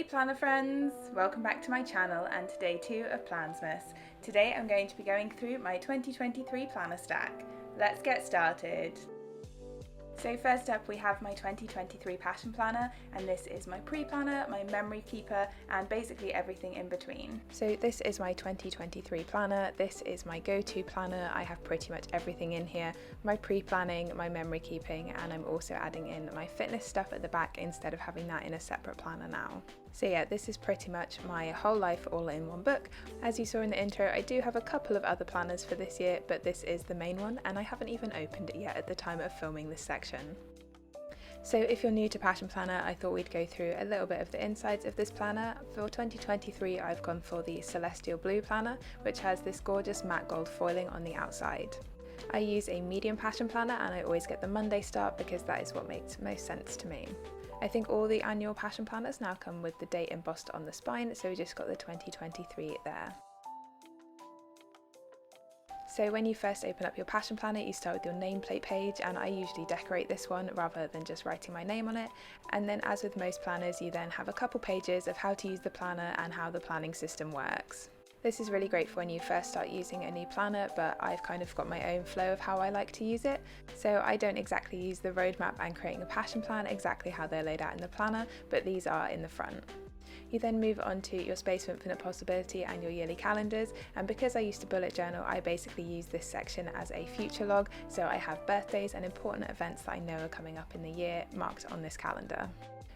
planner friends! Welcome back to my channel and to day 2 of Plansmas. Today I'm going to be going through my 2023 planner stack. Let's get started! So first up we have my 2023 passion planner, and this is my pre-planner, my memory keeper, and basically everything in between. So this is my 2023 planner. This is my go-to planner. I have pretty much everything in here. My pre-planning, my memory keeping, and I'm also adding in my fitness stuff at the back instead of having that in a separate planner now. So yeah, this is pretty much my whole life all in one book. As you saw in the intro, I do have a couple of other planners for this year, but this is the main one and I haven't even opened it yet at the time of filming this section. So if you're new to Passion Planner, I thought we'd go through a little bit of the insides of this planner. For 2023, I've gone for the Celestial Blue planner, which has this gorgeous matte gold foiling on the outside. I use a medium Passion Planner and I always get the Monday start because that is what makes most sense to me. I think all the annual Passion Planners now come with the date embossed on the spine, so we just got the 2023 there. So when you first open up your Passion Planner, you start with your nameplate page, and I usually decorate this one rather than just writing my name on it. And then, as with most planners, you then have a couple pages of how to use the planner and how the planning system works. This is really great for when you first start using a new planner, but I've kind of got my own flow of how I like to use it. So I don't exactly use the roadmap and creating a passion plan exactly how they're laid out in the planner, but these are in the front. You then move on to your Space for Infinite Possibility and your yearly calendars, and because I used to bullet journal, I basically use this section as a future log, so I have birthdays and important events that I know are coming up in the year marked on this calendar.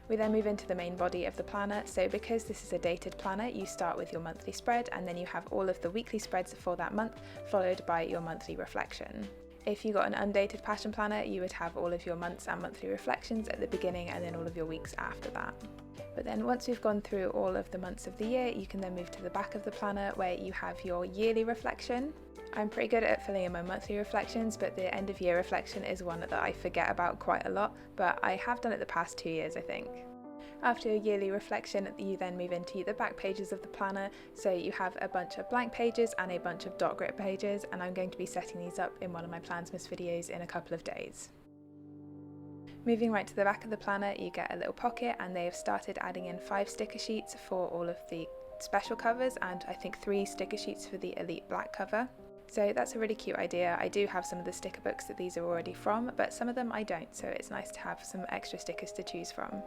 We then move into the main body of the planner, so because this is a dated planner, you start with your monthly spread and then you have all of the weekly spreads for that month, followed by your monthly reflection. If you got an undated passion planner, you would have all of your months and monthly reflections at the beginning and then all of your weeks after that. But then once we've gone through all of the months of the year, you can then move to the back of the planner where you have your yearly reflection. I'm pretty good at filling in my monthly reflections, but the end of year reflection is one that I forget about quite a lot, but I have done it the past 2 years, I think. After your yearly reflection, you then move into the back pages of the planner, so you have a bunch of blank pages and a bunch of dot grid pages, and I'm going to be setting these up in one of my Plansmas videos in a couple of days. Moving right to the back of the planner, you get a little pocket, and they have started adding in 5 sticker sheets for all of the special covers, and I think 3 sticker sheets for the Elite Black cover. So that's a really cute idea. I do have some of the sticker books that these are already from, but some of them I don't, so it's nice to have some extra stickers to choose from.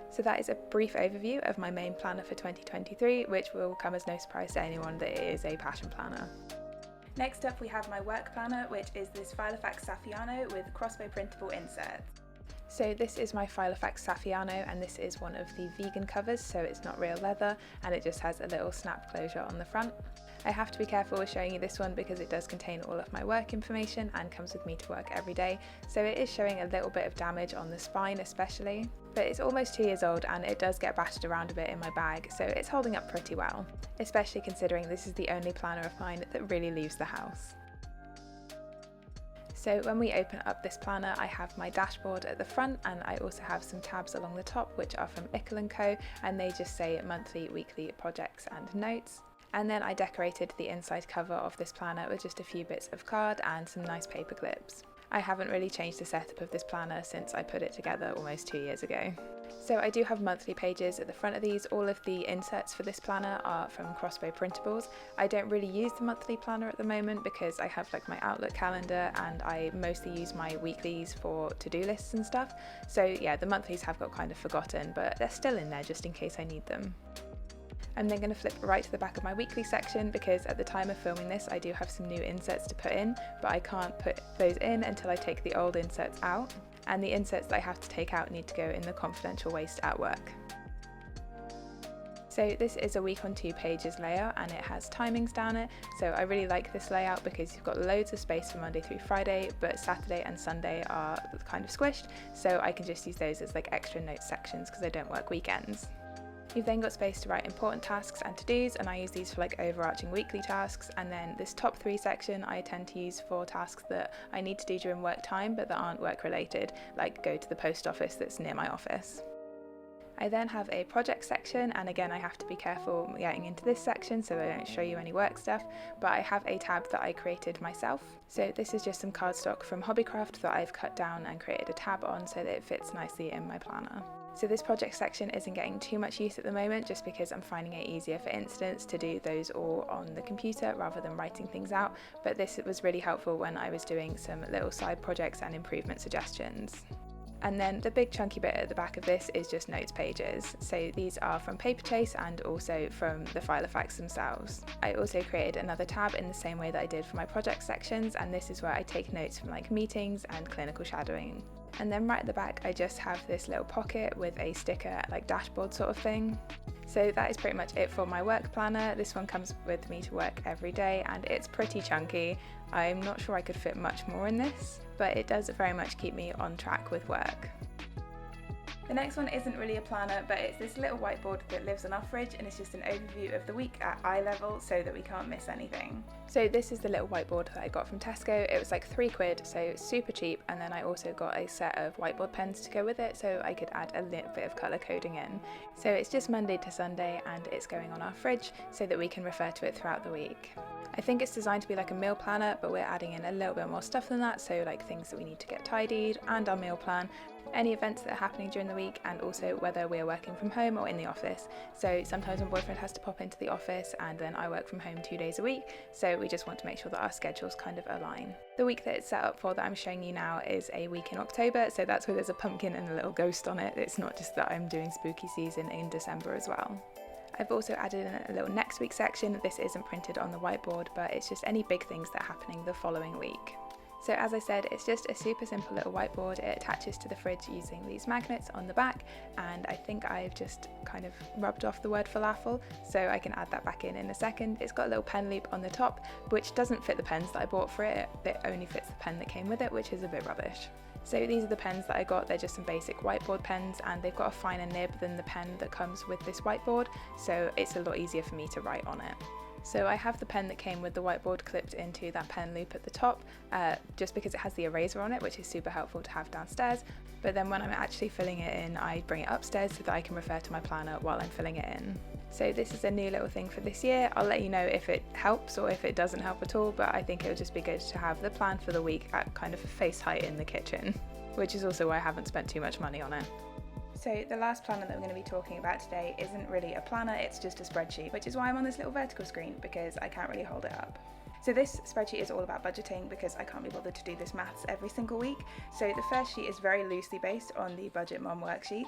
So that is a brief overview of my main planner for 2023, which will come as no surprise to anyone that it is a passion planner. Next up we have my work planner, which is this Filofax Saffiano with crossbow printable inserts. So this is my Filofax Saffiano, and this is one of the vegan covers, so it's not real leather and it just has a little snap closure on the front. I have to be careful with showing you this one because it does contain all of my work information and comes with me to work every day, so it is showing a little bit of damage on the spine especially, but it's almost 2 years old and it does get battered around a bit in my bag, so it's holding up pretty well, especially considering this is the only planner of mine that really leaves the house. So when we open up this planner, I have my dashboard at the front, and I also have some tabs along the top which are from Ickle & Co, and they just say monthly, weekly projects and notes. And then I decorated the inside cover of this planner with just a few bits of card and some nice paper clips. I haven't really changed the setup of this planner since I put it together almost 2 years ago. So I do have monthly pages at the front of these. All of the inserts for this planner are from Crossbow Printables. I don't really use the monthly planner at the moment because I have like my Outlook calendar and I mostly use my weeklies for to-do lists and stuff. So yeah, the monthlies have got kind of forgotten, but they're still in there just in case I need them. I'm then going to flip right to the back of my weekly section because at the time of filming this I do have some new inserts to put in, but I can't put those in until I take the old inserts out, and the inserts that I have to take out need to go in the confidential waste at work. So this is a week on 2 pages layout and it has timings down it, so I really like this layout because you've got loads of space for Monday through Friday, but Saturday and Sunday are kind of squished, so I can just use those as like extra note sections because I don't work weekends. You've then got space to write important tasks and to-dos, and I use these for like overarching weekly tasks, and then this top 3 section I tend to use for tasks that I need to do during work time but that aren't work related, like go to the post office that's near my office. I then have a project section, and again I have to be careful getting into this section so I don't show you any work stuff, but I have a tab that I created myself. So this is just some cardstock from Hobbycraft that I've cut down and created a tab on so that it fits nicely in my planner. So this project section isn't getting too much use at the moment just because I'm finding it easier, for instance, to do those all on the computer rather than writing things out, but this was really helpful when I was doing some little side projects and improvement suggestions. And then the big chunky bit at the back of this is just notes pages. So these are from Paperchase and also from the Filofax themselves. I also created another tab in the same way that I did for my project sections, and this is where I take notes from like meetings and clinical shadowing. And then right at the back I just have this little pocket with a sticker, like dashboard sort of thing. So that is pretty much it for my work planner. This one comes with me to work every day and it's pretty chunky. I'm not sure I could fit much more in this, but it does very much keep me on track with work. The next one isn't really a planner, but it's this little whiteboard that lives on our fridge, and it's just an overview of the week at eye level so that we can't miss anything. So this is the little whiteboard that I got from Tesco. It was like £3, so it's super cheap, and then I also got a set of whiteboard pens to go with it so I could add a little bit of colour coding in. So it's just Monday to Sunday and it's going on our fridge so that we can refer to it throughout the week. I think it's designed to be like a meal planner, but we're adding in a little bit more stuff than that, so like things that we need to get tidied and our meal plan, any events that are happening during the week, and also whether we're working from home or in the office. So sometimes my boyfriend has to pop into the office and then I work from home 2 days a week, so we just want to make sure that our schedules kind of align. The week that it's set up for that I'm showing you now is a week in October, so that's where there's a pumpkin and a little ghost on it. It's not just that I'm doing spooky season in December as well. I've also added in a little next week section. This isn't printed on the whiteboard, but it's just any big things that are happening the following week. So as I said, it's just a super simple little whiteboard. It attaches to the fridge using these magnets on the back, and I think I've just kind of rubbed off the word falafel, so I can add that back in a second. It's got a little pen loop on the top, which doesn't fit the pens that I bought for it. It only fits the pen that came with it, which is a bit rubbish. So these are the pens that I got. They're just some basic whiteboard pens, and they've got a finer nib than the pen that comes with this whiteboard, so it's a lot easier for me to write on it. So I have the pen that came with the whiteboard clipped into that pen loop at the top, just because it has the eraser on it, which is super helpful to have downstairs. But then when I'm actually filling it in, I bring it upstairs so that I can refer to my planner while I'm filling it in. So this is a new little thing for this year. I'll let you know if it helps or if it doesn't help at all, but I think it'll just be good to have the plan for the week at kind of face height in the kitchen, which is also why I haven't spent too much money on it. So the last planner that we're going to be talking about today isn't really a planner, it's just a spreadsheet, which is why I'm on this little vertical screen, because I can't really hold it up. So this spreadsheet is all about budgeting because I can't be bothered to do this maths every single week. So the first sheet is very loosely based on the Budget Mom worksheets,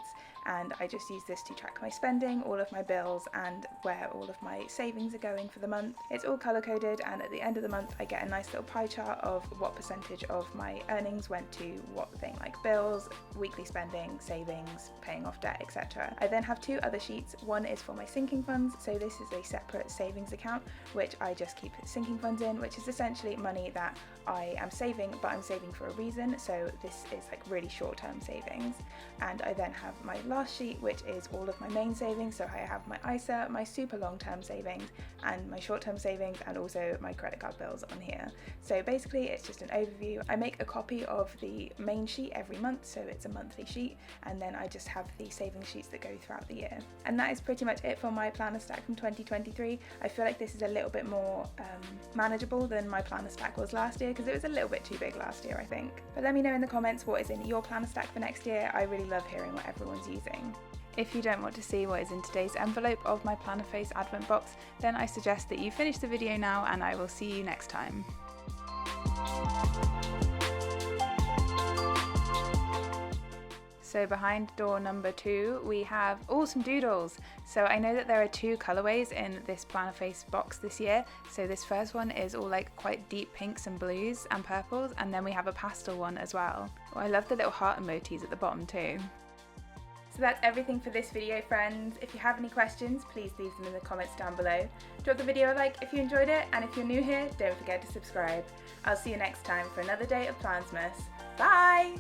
and I just use this to track my spending, all of my bills, and where all of my savings are going for the month. It's all color coded, and at the end of the month I get a nice little pie chart of what percentage of my earnings went to what thing, like bills, weekly spending, savings, paying off debt, etc. I then have two other sheets. One is for my sinking funds, so this is a separate savings account which I just keep sinking funds in, which is essentially money that I am saving, but I'm saving for a reason, so this is like really short-term savings. And I then have my last sheet, which is all of my main savings, so I have my ISA, my super long-term savings, and my short-term savings, and also my credit card bills on here. So basically it's just an overview. I make a copy of the main sheet every month, so it's a monthly sheet, and then I just have the savings sheets that go throughout the year. And that is pretty much it for my planner stack from 2023. I feel like this is a little bit more manageable than my planner stack was last year, because it was a little bit too big last year, I think. But let me know in the comments what is in your planner stack for next year. I really love hearing what everyone's using. If you don't want to see what is in today's envelope of my Planner Face advent box, then I suggest that you finish the video now, and I will see you next time. So behind door number 2 we have some doodles. So I know that there are 2 colorways in this Planner Face box this year. So this first one is all like quite deep pinks and blues and purples, and then we have a pastel one as well. Oh, I love the little heart emojis at the bottom too. So that's everything for this video, friends. If you have any questions, please leave them in the comments down below. Drop the video a like if you enjoyed it, and if you're new here, don't forget to subscribe. I'll see you next time for another day of Plansmas. Bye!